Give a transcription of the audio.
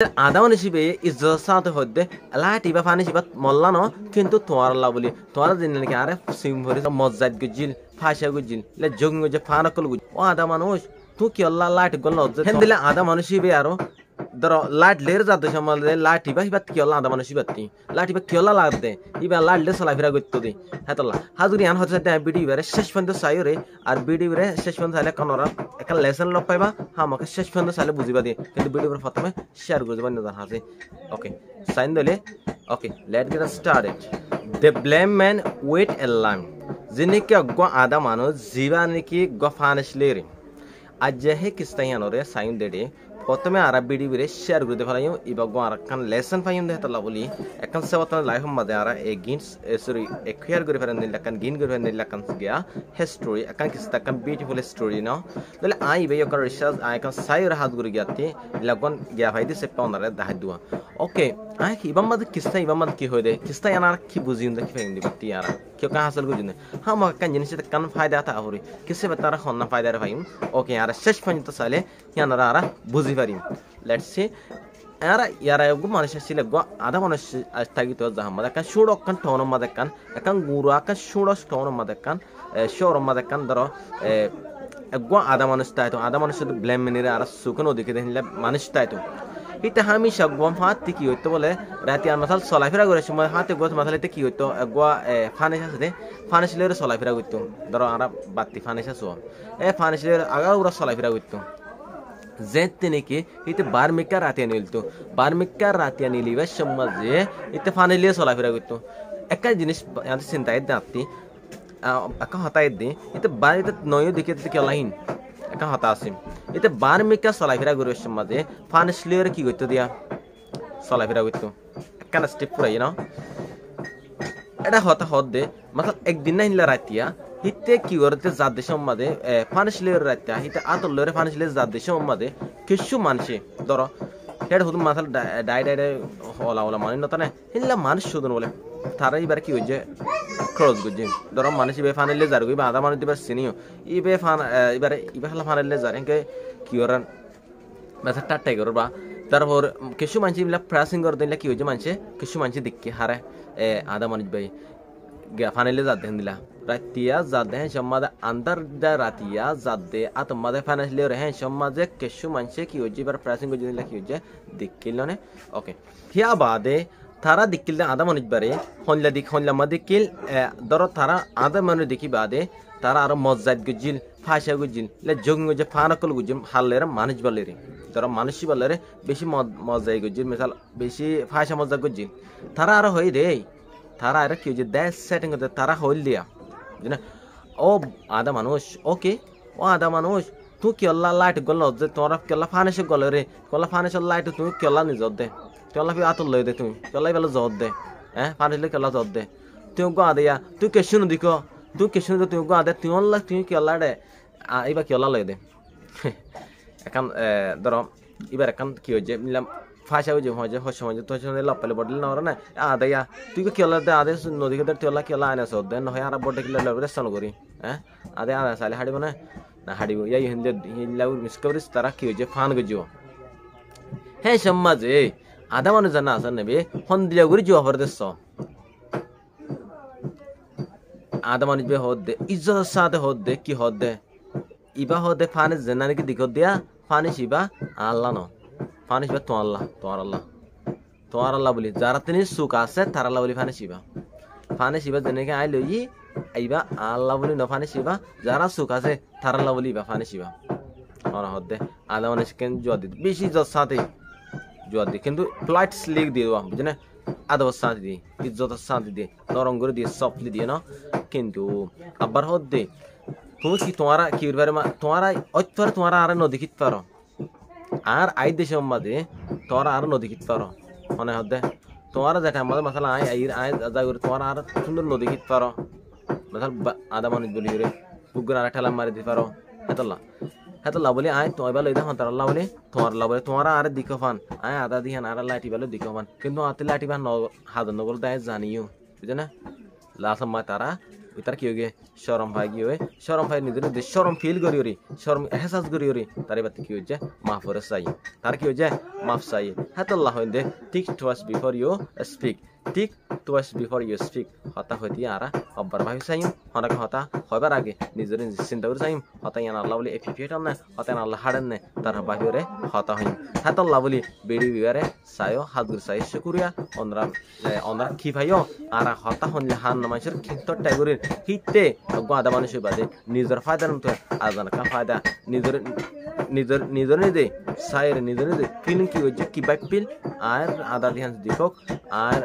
আদা হিসেবে ইজ্জত সাথে হদ্দে লাইটি বা ফানি সিবাত মল্লা ন কিন্তু তোমার আল্লাহ বলি তোমার দিন নাকি আরে সিম ভরি মজ্জাদ গুজিল ফাশা গুজিল লে জং গুজে ফানাকল গুজ ও আদা মানুষ তুই কি আল্লাহ লাইট গল লজ্জা হেন দিলে আদা মানুষ হিসেবে আরো ধরো লাইট লের যাতে সময় লাইটি বা হিবাত কি আল্লাহ আদা মানুষ হিবাত লাইটি বা কি আল্লাহ লাগতে ইবা লাইট লে চলা ফিরা করতে দি হেতল্লা হাজুরি আন হচ্ছে ভিডিও বারে শেষ পর্যন্ত চাইরে আর ভিডিও বারে শেষ পর্যন্ত চাইলে কানরা একটা লেসন লগ পাইবা আমাকে শেষ পর্যন্ত চাইলে বুঝিবা দিয়ে কিন্তু ভিডিও বারে প্রথমে শেয়ার করে যাবেন না হাসি ওকে সাইন দিলে ওকে লেট গেট স্টার্টেড দ্য ব্লেম ম্যান ওয়েট এ লাইম যিনি কি গ আদা মানুষ জিবা নাকি গ ফানসলেরে আজ হে কিস্তাইয়ানরে সাইন দেডে প্রথমে আরা ভিডিও বারে শেয়ার করে ফেলাইও ইবা গ আর কান লেসন পাইম দে তালা বলি এখন সেবতন লাইফ মাদে আরা এ গিনস সরি এ ক্লিয়ার করে ফেলেন দিলা কান গিন করে ফেলেন দিলা কান গিয়া হিস্টরি আকান কিস্তা কান বিউটিফুল স্টোরি ন দলে আই বে ইয়কার রিসার্চ আই কান সাইর হাত গুরি গিয়াতে লগন গিয়া ভাই দিছে পাউনারে দাহাই দুয়া ওকে আই কি ইবাম মাদে কিস্তা ইবাম মাদে কি হয় দে কিস্তা ইয়ানার কি বুঝিন দে কি ফাইন দি বাতি আরা কেউ কা হাসল গুজিন হা মা কান জিনিস কান ফায়দা তা হরি কিসে বাতারা খন্না ফায়দা রে ভাইম ওকে আরা শেষ পর্যন্ত সালে ইয়ানারা আরা বুঝি পারিম লেটস সি আরা ইয়ারা গো মানুষ ছিল গো আদা মানুষ আস্তাগি তো জাহামা কান শুড় কান টোন মাদে কান কান গুরু কান শুড় টোন মাদে কান শোর মাদে কান ধরো গো আদা মানুষ তাই তো আদা মানুষ ব্লেম মেনিরে আর সুকন ওদিকে দেখিলে মানুষ তাই তো এটা হামেশা গম হাতে কি হইতো বলে রাতে আর মাথাল চলাফেরা করে সময় হাতে গোছ মাথালিতে কি হইতো গোয়া ফানিস আছে ফানিসলের চলাফেরা করতো ধরো আর বাতি ফানিস আছো ফানিসলের আগা ওরা চলাফেরা করতো যেতে নাকি ইতে বার্মিকা রাতে নিলতো বার্মিকা রাতে নিলিবে সমাজে ইতে ফানিলে চলাফেরা করতো একটা জিনিস চিন্তায় দাঁতি একা হতাই দি ইতে বাড়িতে নয় দিকে কি লাইন একা হতা আছে এতে বার্মিকা চলাফেরা করে সমাজে ফানিসলের কি করতো দিয়া চলাফেরা করতো একটা স্টেপ পুরাই না এটা হতা হদ দে মানে একদিন না হিলা রাতিয়া হিতে কি করতে যাদের সমাজে ফানিসলের রাতিয়া হিতে আতলের ফানিসলের যাদের সমাজে কিছু মানুষে ধরো হেড হুদুম মাথাল ডাই ডাই হলা হলা মানে না হিলা মানুষ শুধু বলে তারা এবার কি হয়েছে খরচ করছে ধরো মানুষ ইবে ফানিলে যার গই আধা মানুষ এবার চিনিও ইবে ফান এবারে ইবে খালা ফানিলে যার এনকে কি করান মাথা টাটাই করো বা তারপর কিছু মানুষ এগুলা প্রাসিং করে দিলে কি হয়েছে মানুষে কিছু মানুষ দেখি হারে আধা মানুষ ভাই ফানিলে যাত দেখেন দিলা রাতিয়া যাত দেখেন সমাজে আন্দার দা রাতিয়া যাত দে আতমাদে ফানিলে রেহেন সমাজে কিছু মানুষে কি হয়েছে এবার প্রাসিং করে দিলে কি হয়েছে দেখিল নে ওকে হিয়া বাদে তারা দেখিলে আধা মানুষ বারে হনলা দিক হনলা মা দেখিল ধরো তারা আধা মানুষ দেখি বাদে তারা আরো মজ্জাদ গুজিল ফাঁসা গুজিল লে জং গুজে ফানাকল গুজিম হালের মানুষ বলেরে ধরো মানুষই বলেরে বেশি মজাই গুজিল মিসাল বেশি ফাঁসা মজা গুজিল তারা আরো হই রে তারা আর কি হয়েছে দেশ সেটিং করতে তারা হইল দিয়া বুঝলে ও আধা মানুষ ওকে ও আধা মানুষ তুই কেলা লাইট গল যে তোরা কেলা ফানেসে গল রে কলা ফানেসের লাইট তুমি কেলা নিজত দে কেলা ফি আতল লই দে তুমি কেলাই বেলা জত দে হ্যাঁ ফানেসলে কেলা জত দে তুই গো আদিয়া তুই কেশুন দিক তুই কেশুন তুই গো আদে তুই অনলা তুই কেলা দে এবার কেলা লই দে এখন ধরো এবার এখন কি হয়েছে নিলাম ফাঁসা হয়ে যে হচ্ছে হচ্ছে তোর সঙ্গে লপালে বটলে না না আদাইয়া তুই কেলা দে আদে নদী কেদার তেলা কেলা আনে সদ দে নহয় আর বটে কিলা লবে চালু করি হ্যাঁ আদে আদা চালে হাড়িব না না হাড়িব ইয়াই হিন্দে হিলাউ মিসকভারিস তারা কি হয়েছে ফান গজিও হ্যাঁ সমাজে আধা মানুষ জানা আসার নেবে হন্দিয়া করে জুয়া ভরে দেশ আধা মানুষ বে হদ দে ইজ্জতের সাথে হদ দে কি হদ দে ইবা হদ দে ফানিস জানা নাকি দিক দিয়া ফানিস ইবা আল্লাহ ন ফানিস বা তোমার আল্লাহ বলি যারা তিনি সুখ আছে তার আল্লাহ বলি ফানিস ইবা যেনেকে আই লই আইবা আল্লাহ বলি ন ফানিস ইবা যারা সুখ আছে তার আল্লাহ বলি ইবা ফানিস ইবা ওরা হদ দে আধা মানুষ কেন জুয়া দিত বেশি ইজ্জত সাথে জুয়া দি কিন্তু ফ্লাইট স্লিক দিয়ে দেওয়া বুঝলে আদব শান্তি দিয়ে ইজ্জত শান্তি দিয়ে নরম করে দিয়ে সফটলি দিয়ে না কিন্তু আবার হদ দে তুমি কি তোমারা কি তোমারা অত্যর তোমারা আর নদী খিত পারো আর আই দেশে মাঝে তোরা আর নদী খিত পারো মনে হদে তোমারা যেটা আমাদের মাসালা আই যা করে তোমারা আর সুন্দর নদী খিত পারো মাসাল আধা মানুষ বলি করে পুকুর আর ঠেলা মারি দিতে পারো হেতলা বলি আয় তোমার বেলা দেখো তার আল্লাহ বলি তোমার আল্লাহ বলে তোমারা আর দিক ফান আয় আদা দিহান আর লাইটি বেলা দিক ফান কিন্তু আতে লাইটি ফান হাজার নগর দায় জানিও বুঝে না লাসম মা তারা তার কি হয়ে শরম ভাই কি হয় শরম ভাই নিজের শরম ফিল করি ওরি শরম এহসাস করি ওরি তার এবার কি হচ্ছে মাফ করে চাই তার কি হচ্ছে মাফ চাই হাতাল্লাহ হইন্দে ঠিক টুয়াস বিফোর ইউ স্পিক ঠিক টুয়াস বিফোর ইউ স্পিক হতা হইতে আরা অব্বার ভাই চাইম হনাকে হতা হবার আগে নিজের চিন্তা করে চাইম হতা ইয়ান আল্লাহ বলি এফিফিয়েটাম না হতা আল্লাহ হাড়েন না তার বাহিরে হতা হইম হাতাল্লাহ বলি বেড়ি বিবারে চাইও হাতগুর চাই শুকুরিয়া অনরা কি ভাইও আরা হতা হনলে হান মানুষের ক্ষেত্র ট্যাগরের হিতে আদা মানুষের বাদে নিজের ফায়দার মতো আদান কা ফায়দা নিজে সাইর নিজে ফিলিং কি হচ্ছে কি বাইক ফিল আর আদা ধ্যান দিকক আর